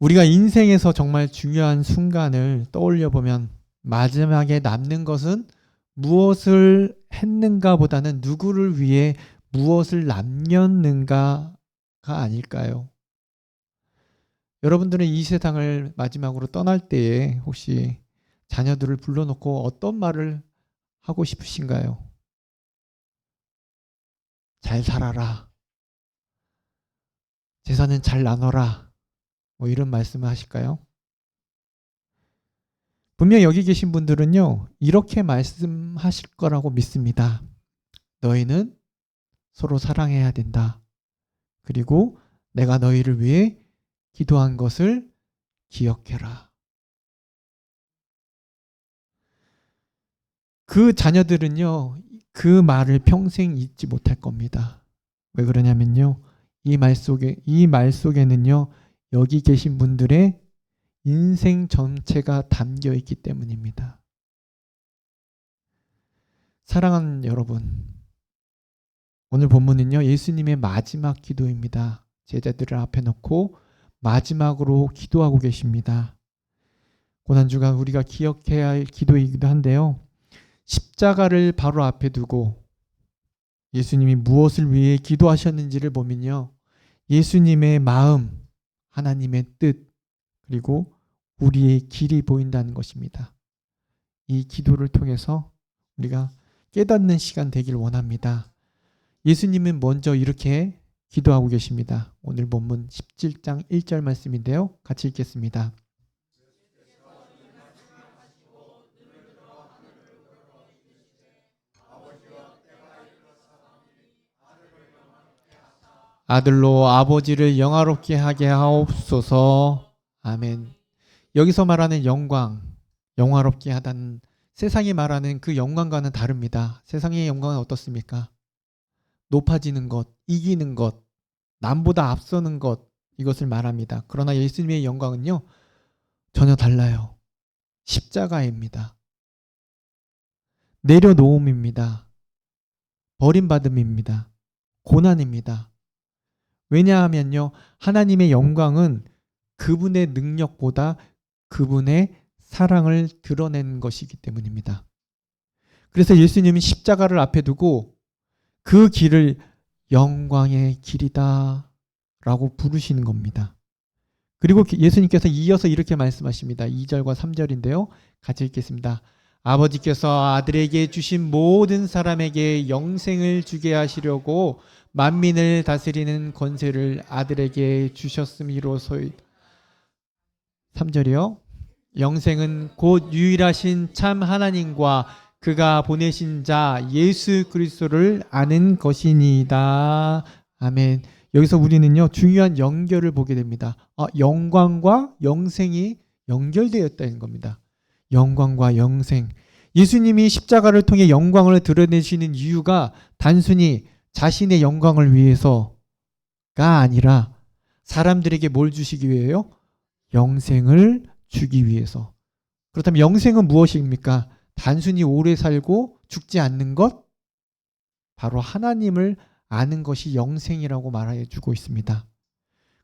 우리가 인생에서 정말 중요한 순간을 떠올려 보면 마지막에 남는 것은 무엇을 했는가 보다는 누구를 위해 무엇을 남겼는가가 아닐까요? 여러분들은 이 세상을 마지막으로 떠날 때에 혹시 자녀들을 불러놓고 어떤 말을 하고 싶으신가요? 잘 살아라. 재산은 잘 나눠라. 뭐 이런 말씀을 하실까요? 분명 여기 계신 분들은요, 이렇게 말씀하실 거라고 믿습니다. 너희는 서로 사랑해야 된다. 그리고 내가 너희를 위해 기도한 것을 기억해라. 그 자녀들은요, 그 말을 평생 잊지 못할 겁니다. 왜 그러냐면요, 이 말 속에는요, 여기 계신 분들의 인생 전체가 담겨 있기 때문입니다. 사랑하는 여러분, 오늘 본문은요, 예수님의 마지막 기도입니다. 제자들을 앞에 놓고 마지막으로 기도하고 계십니다. 고난주간 우리가 기억해야 할 기도이기도 한데요. 십자가를 바로 앞에 두고 예수님이 무엇을 위해 기도하셨는지를 보면요, 예수님의 마음, 하나님의 뜻, 그리고 우리의 길이 보인다는 것입니다. 이 기도를 통해서 우리가 깨닫는 시간 되길 원합니다. 예수님은 먼저 이렇게 기도하고 계십니다. 오늘 본문 17장 1절 말씀인데요. 같이 읽겠습니다. 아들로 아버지를 영화롭게 하게 하옵소서. 아멘. 여기서 말하는 영광, 영화롭게 하다는 세상이 말하는 그 영광과는 다릅니다. 세상의 영광은 어떻습니까? 높아지는 것, 이기는 것, 남보다 앞서는 것, 이것을 말합니다. 그러나 예수님의 영광은요, 전혀 달라요. 십자가입니다. 내려놓음입니다. 버림받음입니다. 고난입니다. 왜냐하면요, 하나님의 영광은 그분의 능력보다 그분의 사랑을 드러낸 것이기 때문입니다. 그래서 예수님이 십자가를 앞에 두고 그 길을 영광의 길이다 라고 부르시는 겁니다. 그리고 예수님께서 이어서 이렇게 말씀하십니다. 2절과 3절인데요. 같이 읽겠습니다. 아버지께서 아들에게 주신 모든 사람에게 영생을 주게 하시려고 만민을 다스리는 권세를 아들에게 주셨음이로소이. 3절이요. 영생은 곧 유일하신 참 하나님과 그가 보내신 자 예수 그리스도를 아는 것이니이다. 아멘. 여기서 우리는요, 중요한 연결을 보게 됩니다. 영광과 영생이 연결되어 있다는 겁니다. 영광과 영생. 예수님이 십자가를 통해 영광을 드러내시는 이유가 단순히 자신의 영광을 위해서가 아니라 사람들에게 뭘 주시기 위해요? 영생을 주기 위해서. 그렇다면 영생은 무엇입니까? 단순히 오래 살고 죽지 않는 것? 바로 하나님을 아는 것이 영생이라고 말해주고 있습니다.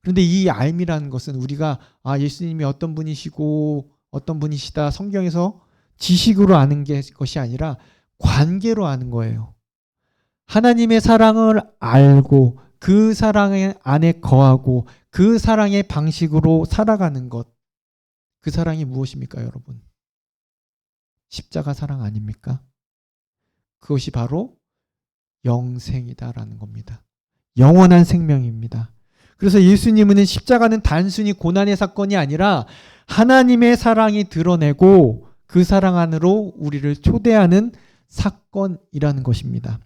그런데 이 알미라는 것은 우리가 예수님이 어떤 분이시고 어떤 분이시다 성경에서 지식으로 아는 것이 아니라 관계로 아는 거예요. 하나님의 사랑을 알고 그 사랑 안에 거하고 그 사랑의 방식으로 살아가는 것. 그 사랑이 무엇입니까, 여러분? 십자가 사랑 아닙니까? 그것이 바로 영생이다라는 겁니다. 영원한 생명입니다. 그래서 예수님은 십자가는 단순히 고난의 사건이 아니라 하나님의 사랑이 드러내고 그 사랑 안으로 우리를 초대하는 사건이라는 것입니다.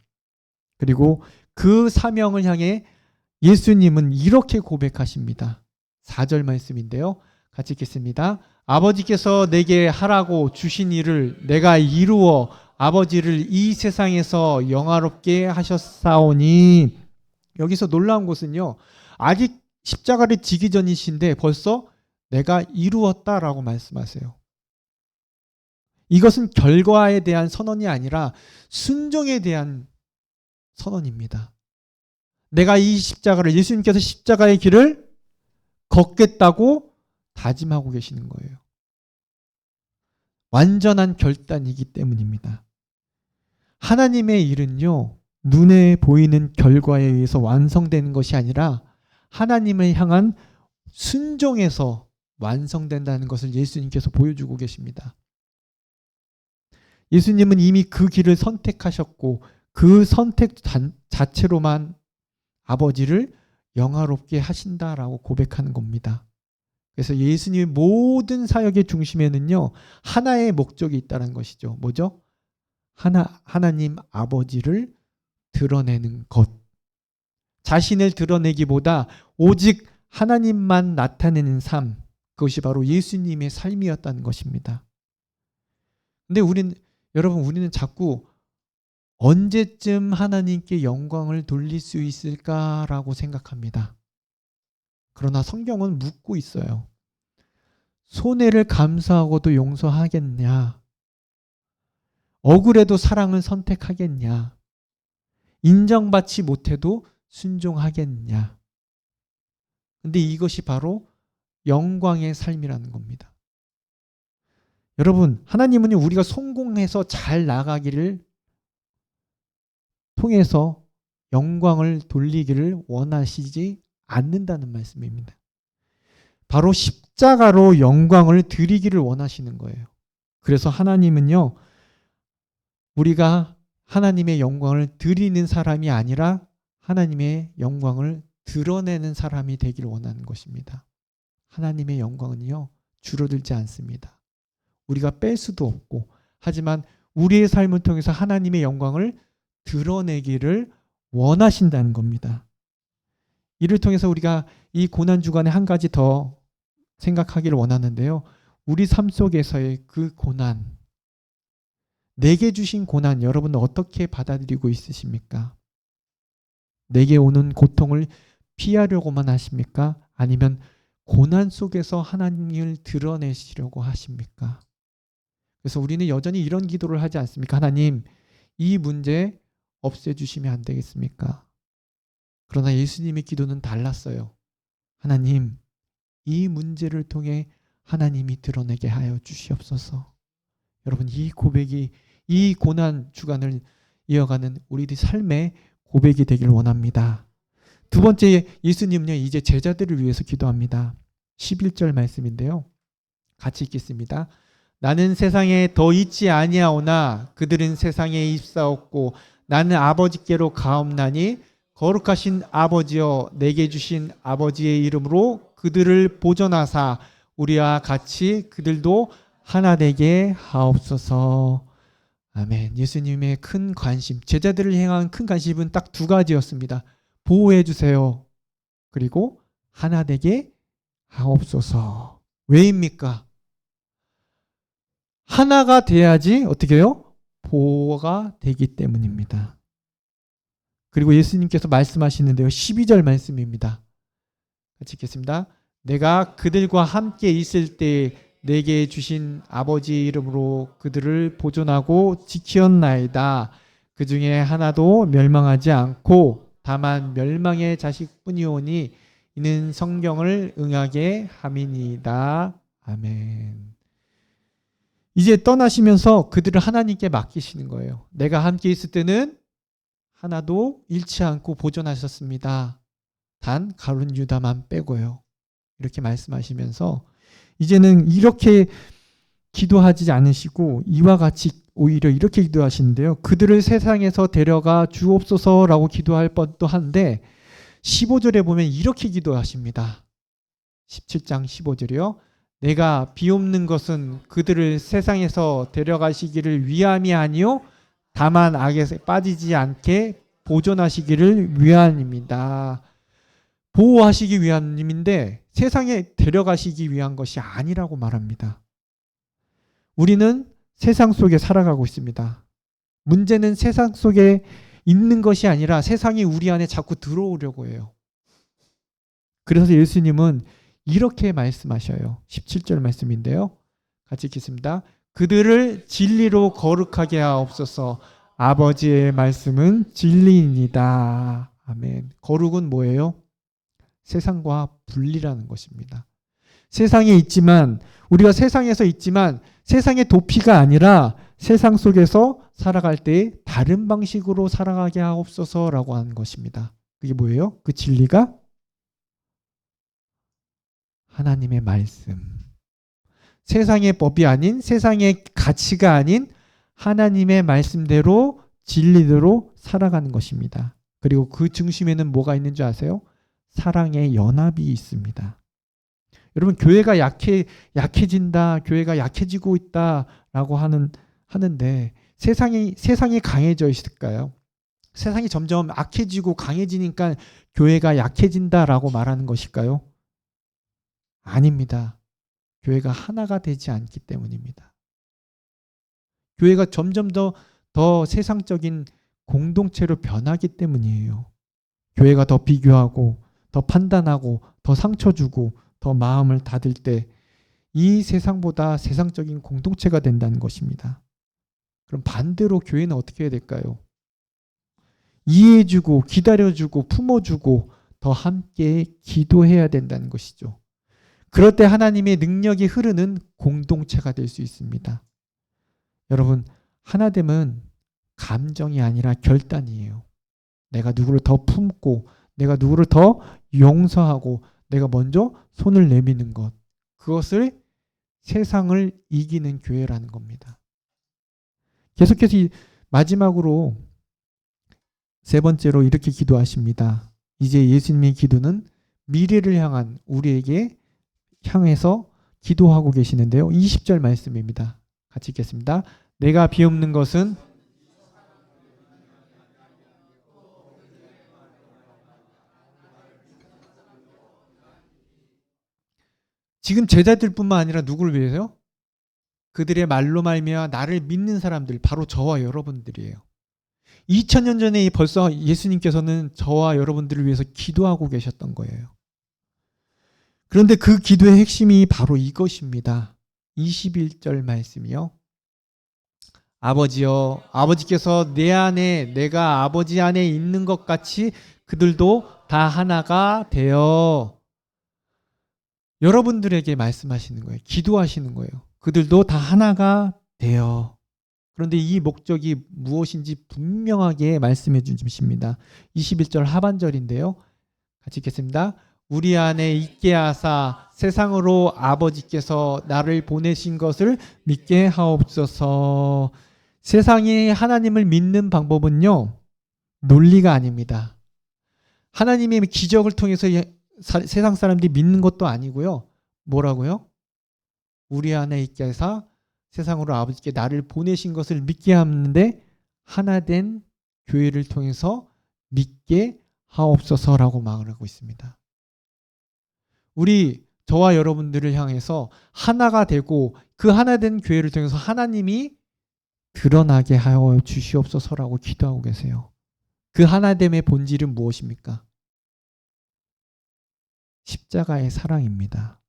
그리고 그 사명을 향해 예수님은 이렇게 고백하십니다. 4절 말씀인데요. 같이 읽겠습니다. 아버지께서 내게 하라고 주신 일을 내가 이루어 아버지를 이 세상에서 영화롭게 하셨사오니. 여기서 놀라운 것은요, 아직 십자가를 지기 전이신데 벌써 내가 이루었다라고 말씀하세요. 이것은 결과에 대한 선언이 아니라 순종에 대한 선언입니다. 내가 이 십자가를, 예수님께서 십자가의 길을 걷겠다고 다짐하고 계시는 거예요. 완전한 결단이기 때문입니다. 하나님의 일은요, 눈에 보이는 결과에 의해서 완성되는 것이 아니라 하나님을 향한 순종에서 완성된다는 것을 예수님께서 보여주고 계십니다. 예수님은 이미 그 길을 선택하셨고 그 선택 자체로만 아버지를 영화롭게 하신다라고 고백하는 겁니다. 그래서 예수님의 모든 사역의 중심에는요, 하나의 목적이 있다는 것이죠. 뭐죠? 하나님 아버지를 드러내는 것. 자신을 드러내기보다 오직 하나님만 나타내는 삶. 그것이 바로 예수님의 삶이었다는 것입니다. 근데 여러분, 우리는 자꾸 언제쯤 하나님께 영광을 돌릴 수 있을까라고 생각합니다. 그러나 성경은 묻고 있어요. 손해를 감수하고도 용서하겠냐? 억울해도 사랑을 선택하겠냐? 인정받지 못해도 순종하겠냐? 근데 이것이 바로 영광의 삶이라는 겁니다. 여러분, 하나님은 우리가 성공해서 잘 나가기를 통해서 영광을 돌리기를 원하시지 않는다는 말씀입니다. 바로 십자가로 영광을 드리기를 원하시는 거예요. 그래서 하나님은요, 우리가 하나님의 영광을 드리는 사람이 아니라 하나님의 영광을 드러내는 사람이 되기를 원하는 것입니다. 하나님의 영광은요, 줄어들지 않습니다. 우리가 뺄 수도 없고, 하지만 우리의 삶을 통해서 하나님의 영광을 드러내기를 원하신다는 겁니다. 이를 통해서 우리가 이 고난주간에 한 가지 더 생각하기를 원하는데요. 우리 삶 속에서의 그 고난, 내게 주신 고난, 여러분은 어떻게 받아들이고 있으십니까? 내게 오는 고통을 피하려고만 하십니까? 아니면 고난 속에서 하나님을 드러내시려고 하십니까? 그래서 우리는 여전히 이런 기도를 하지 않습니까? 하나님, 이 문제 없애주시면 안 되겠습니까? 그러나 예수님의 기도는 달랐어요. 하나님, 이 문제를 통해 하나님이 드러내게 하여 주시옵소서. 여러분, 이 고백이, 이 고난 주간을 이어가는 우리들 삶의 고백이 되길 원합니다. 두 번째, 예수님은요, 이제 제자들을 위해서 기도합니다. 11절 말씀인데요. 같이 읽겠습니다. 나는 세상에 더 있지 아니하오나 그들은 세상에 있사옵고 나는 아버지께로 가옵나니 거룩하신 아버지여, 내게 주신 아버지의 이름으로 그들을 보존하사 우리와 같이 그들도 하나 되게 하옵소서. 아멘. 예수님의 큰 관심, 제자들을 향한 큰 관심은 딱 두 가지였습니다. 보호해 주세요. 그리고 하나 되게 하옵소서. 왜입니까? 하나가 돼야지 어떻게 해요? 보호가 되기 때문입니다. 그리고 예수님께서 말씀하시는데요. 12절 말씀입니다. 같이 읽겠습니다. 내가 그들과 함께 있을 때 내게 주신 아버지의 이름으로 그들을 보존하고 지키었나이다. 그 중에 하나도 멸망하지 않고 다만 멸망의 자식뿐이오니 이는 성경을 응하게 함이니이다. 아멘. 이제 떠나시면서 그들을 하나님께 맡기시는 거예요. 내가 함께 있을 때는 하나도 잃지 않고 보존하셨습니다. 단 가룟 유다만 빼고요. 이렇게 말씀하시면서 이제는 이렇게 기도하지 않으시고 이와 같이 오히려 이렇게 기도하시는데요. 그들을 세상에서 데려가 주옵소서라고 기도할 뻔도 한데 15절에 보면 이렇게 기도하십니다. 17장 15절이요. 내가 비옵는 것은 그들을 세상에서 데려가시기를 위함이 아니요 다만 악에 빠지지 않게 보존하시기를 위함입니다. 보호하시기 위함인데 세상에 데려가시기 위한 것이 아니라고 말합니다. 우리는 세상 속에 살아가고 있습니다. 문제는 세상 속에 있는 것이 아니라 세상이 우리 안에 자꾸 들어오려고 해요. 그래서 예수님은 이렇게 말씀하셔요. 17절 말씀인데요. 같이 읽겠습니다. 그들을 진리로 거룩하게 하옵소서. 아버지의 말씀은 진리입니다. 아멘. 거룩은 뭐예요? 세상과 분리라는 것입니다. 세상에 있지만, 우리가 세상에서 있지만 세상의 도피가 아니라 세상 속에서 살아갈 때 다른 방식으로 살아가게 하옵소서라고 하는 것입니다. 그게 뭐예요? 그 진리가 하나님의 말씀. 세상의 법이 아닌, 세상의 가치가 아닌 하나님의 말씀대로 진리대로 살아가는 것입니다. 그리고 그 중심에는 뭐가 있는 줄 아세요? 사랑의 연합이 있습니다. 여러분, 교회가 약해진다, 교회가 약해지고 있다라고 하는데 세상이 강해져 있을까요? 세상이 점점 악해지고 강해지니까 교회가 약해진다라고 말하는 것일까요? 아닙니다. 교회가 하나가 되지 않기 때문입니다. 교회가 점점 더 세상적인 공동체로 변하기 때문이에요. 교회가 더 비교하고 더 판단하고 더 상처 주고 더 마음을 닫을 때 이 세상보다 세상적인 공동체가 된다는 것입니다. 그럼 반대로 교회는 어떻게 해야 될까요? 이해해주고 기다려주고 품어주고 더 함께 기도해야 된다는 것이죠. 그럴 때 하나님의 능력이 흐르는 공동체가 될 수 있습니다. 여러분, 하나됨은 감정이 아니라 결단이에요. 내가 누구를 더 품고 내가 누구를 더 용서하고 내가 먼저 손을 내미는 것, 그것을 세상을 이기는 교회라는 겁니다. 계속해서 마지막으로 세 번째로 이렇게 기도하십니다. 이제 예수님의 기도는 미래를 향한 우리에게 향해서 기도하고 계시는데요. 20절 말씀입니다. 같이 읽겠습니다. 내가 비옵는 것은 지금 제자들뿐만 아니라 누구를 위해서요? 그들의 말로 말미암아 나를 믿는 사람들, 바로 저와 여러분들이에요. 2000년 전에 벌써 예수님께서는 저와 여러분들을 위해서 기도하고 계셨던 거예요. 그런데 그 기도의 핵심이 바로 이것입니다. 21절 말씀이요. 아버지여, 아버지께서 내 안에 내가 아버지 안에 있는 것 같이 그들도 다 하나가 되어. 여러분들에게 말씀하시는 거예요. 기도하시는 거예요. 그들도 다 하나가 되어. 그런데 이 목적이 무엇인지 분명하게 말씀해 주십니다. 21절 하반절인데요. 같이 읽겠습니다. 우리 안에 있게 하사 세상으로 아버지께서 나를 보내신 것을 믿게 하옵소서. 세상이 하나님을 믿는 방법은요, 논리가 아닙니다. 하나님의 기적을 통해서 세상 사람들이 믿는 것도 아니고요. 뭐라고요? 우리 안에 있게 해서 세상으로 아버지께 나를 보내신 것을 믿게 하는데 하나된 교회를 통해서 믿게 하옵소서라고 말하고 있습니다. 저와 여러분들을 향해서 하나가 되고 그 하나된 교회를 통해서 하나님이 드러나게 하여 주시옵소서라고 기도하고 계세요. 그 하나됨의 본질은 무엇입니까? 십자가의 사랑입니다.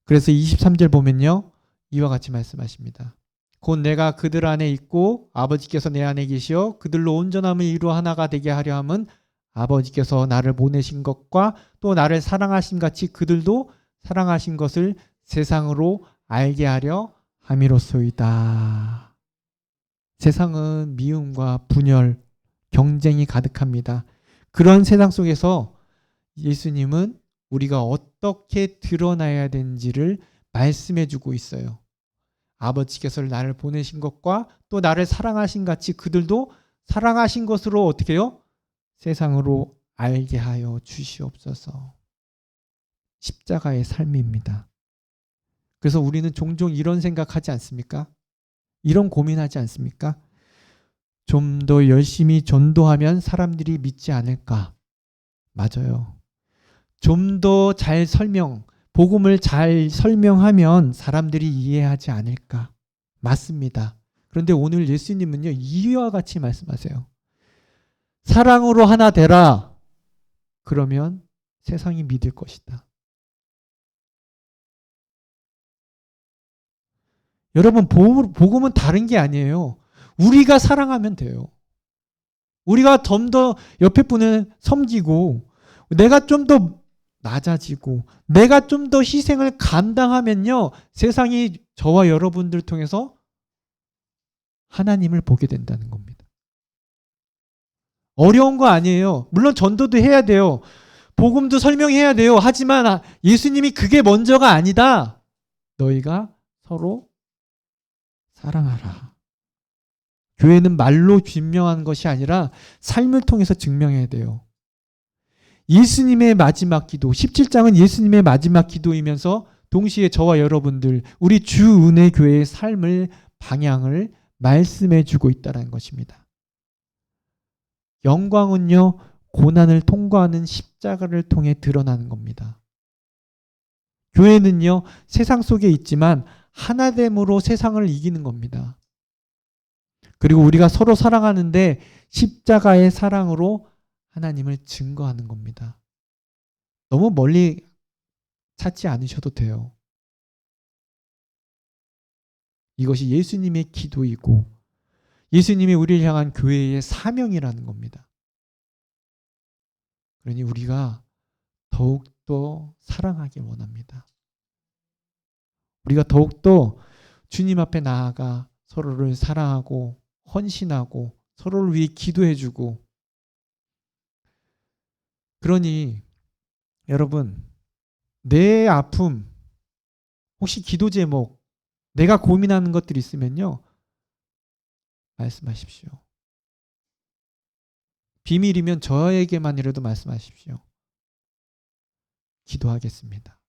그래서 23절 보면요, 이와 같이 말씀하십니다. 곧 내가 그들 안에 있고 아버지께서 내 안에 계시어 그들로 온전함을 이루어 하나가 되게 하려 함은 아버지께서 나를 보내신 것과 또 나를 사랑하신 같이 그들도 사랑하신 것을 세상으로 알게 하려 함이로소이다. 세상은 미움과 분열, 경쟁이 가득합니다. 그런 세상 속에서 예수님은 우리가 어떻게 드러나야 되는지를 말씀해 주고 있어요. 아버지께서 나를 보내신 것과 또 나를 사랑하신 같이 그들도 사랑하신 것으로 어떻게 해요? 세상으로 알게 하여 주시옵소서. 십자가의 삶입니다. 그래서 우리는 종종 이런 생각하지 않습니까? 이런 고민하지 않습니까? 좀 더 열심히 전도하면 사람들이 믿지 않을까? 맞아요. 좀 더 잘 복음을 잘 설명하면 사람들이 이해하지 않을까? 맞습니다. 그런데 오늘 예수님은요, 이와 같이 말씀하세요. 사랑으로 하나 되라. 그러면 세상이 믿을 것이다. 여러분, 복음은 다른 게 아니에요. 우리가 사랑하면 돼요. 우리가 좀 더 옆에 분을 섬기고 내가 좀 더 낮아지고 내가 좀 더 희생을 감당하면요, 세상이 저와 여러분들 통해서 하나님을 보게 된다는 겁니다. 어려운 거 아니에요. 물론 전도도 해야 돼요. 복음도 설명해야 돼요. 하지만 예수님이 그게 먼저가 아니다. 너희가 서로 사랑하라. 교회는 말로 증명하는 것이 아니라 삶을 통해서 증명해야 돼요. 예수님의 마지막 기도, 17장은 예수님의 마지막 기도이면서 동시에 저와 여러분들, 우리 주은혜교회의 삶을, 방향을 말씀해 주고 있다는 것입니다. 영광은요, 고난을 통과하는 십자가를 통해 드러나는 겁니다. 교회는요, 세상 속에 있지만 하나됨으로 세상을 이기는 겁니다. 그리고 우리가 서로 사랑하는데 십자가의 사랑으로 하나님을 증거하는 겁니다. 너무 멀리 찾지 않으셔도 돼요. 이것이 예수님의 기도이고 예수님이 우리를 향한 교회의 사명이라는 겁니다. 그러니 우리가 더욱더 사랑하길 원합니다. 우리가 더욱더 주님 앞에 나아가 서로를 사랑하고 헌신하고 서로를 위해 기도해주고, 그러니 여러분, 내 아픔, 혹시 기도 제목, 내가 고민하는 것들이 있으면요, 말씀하십시오. 비밀이면 저에게만이라도 말씀하십시오. 기도하겠습니다.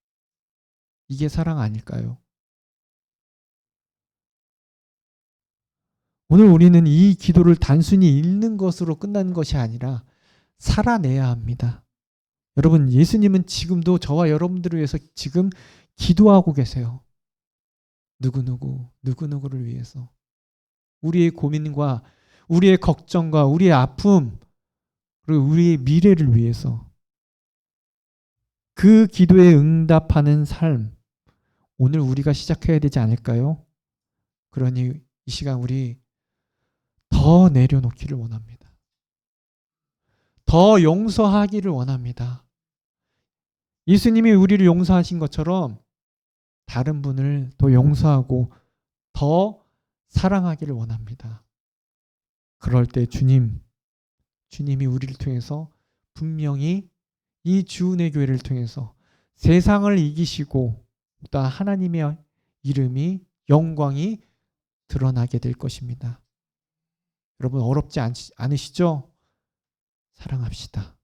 이게 사랑 아닐까요? 오늘 우리는 이 기도를 단순히 읽는 것으로 끝나는 것이 아니라 살아내야 합니다. 여러분, 예수님은 지금도 저와 여러분들을 위해서 지금 기도하고 계세요. 누구누구를 위해서. 우리의 고민과 우리의 걱정과 우리의 아픔, 그리고 우리의 미래를 위해서. 그 기도에 응답하는 삶, 오늘 우리가 시작해야 되지 않을까요? 그러니 이 시간 우리 더 내려놓기를 원합니다. 더 용서하기를 원합니다. 예수님이 우리를 용서하신 것처럼 다른 분을 더 용서하고 더 사랑하기를 원합니다. 그럴 때 주님이 우리를 통해서 분명히 이 주은혜 교회를 통해서 세상을 이기시고 또 하나님의 이름이, 영광이 드러나게 될 것입니다. 여러분, 어렵지 않으시죠? 사랑합시다.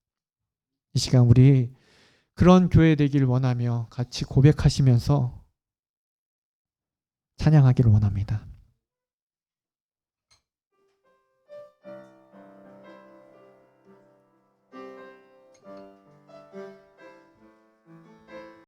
이 시간 우리 그런 교회 되기를 원하며 같이 고백하시면서 찬양하기를 원합니다.